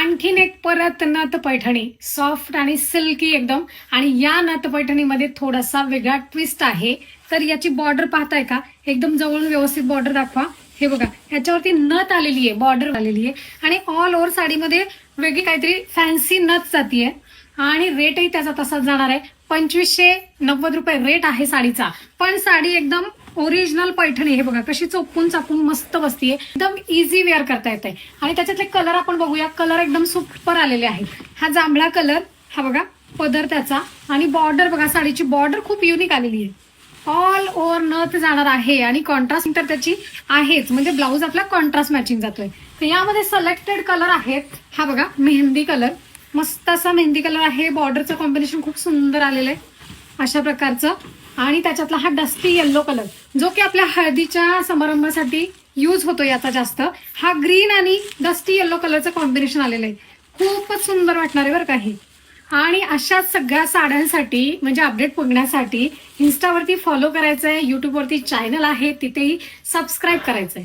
आणखीन एक परत नथ पैठणी, सॉफ्ट आणि सिल्की एकदम. आणि या नथ पैठणीमध्ये थोडासा वेगळा ट्विस्ट आहे. तर याची बॉर्डर पाहताय का, एकदम जवळून व्यवस्थित बॉर्डर दाखवा. हे बघा, ह्याच्यावरती नथ आलेली आहे, बॉर्डर आलेली आहे आणि ऑल ओव्हर साडीमध्ये वेगळी काहीतरी फॅन्सी नथ जातीये. आणि रेटही त्याचा तसाच जाणार आहे. 2590 रुपये रेट आहे साडीचा. पण साडी एकदम ओरिजिनल पैठणी. हे बघा कशी चोपून चापून मस्त बसतीये, एकदम इझी वेअर करता येते. आणि त्याच्यातले कलर आपण बघूया. कलर एकदम सुपर आलेले आहेत. हा जांभळा कलर, हा बघा पदर त्याचा, आणि बॉर्डर बघा, साडीची बॉर्डर खूप युनिक आलेली आहे. ऑल ओव्हर नथ जाणार आहे आणि कॉन्ट्रास्ट तर त्याची आहेच, म्हणजे ब्लाऊज आपला कॉन्ट्रास्ट मॅचिंग जातोय. तर यामध्ये सिलेक्टेड कलर आहेत. हा बघा मेहंदी कलर, मस्त असा मेहंदी कलर आहे. बॉर्डरचं कॉम्बिनेशन खूप सुंदर आलेलं आहे अशा प्रकारचं. आणि त्याच्यातला हा डस्टी येल्लो कलर, जो की आपल्या हळदीच्या समारंभासाठी यूज होतो याचा जास्त. हा ग्रीन आणि डस्टी येल्लो कलरचं कॉम्बिनेशन आलेलं आहे. खूपच सुंदर वाटणार आहे बरं का हे. आणि अशाच सगळ्या साड्यांसाठी, म्हणजे अपडेट बघण्यासाठी इन्स्टावरती फॉलो करायचंय, युट्यूबवरती चॅनल आहे तिथेही सबस्क्राईब करायचंय.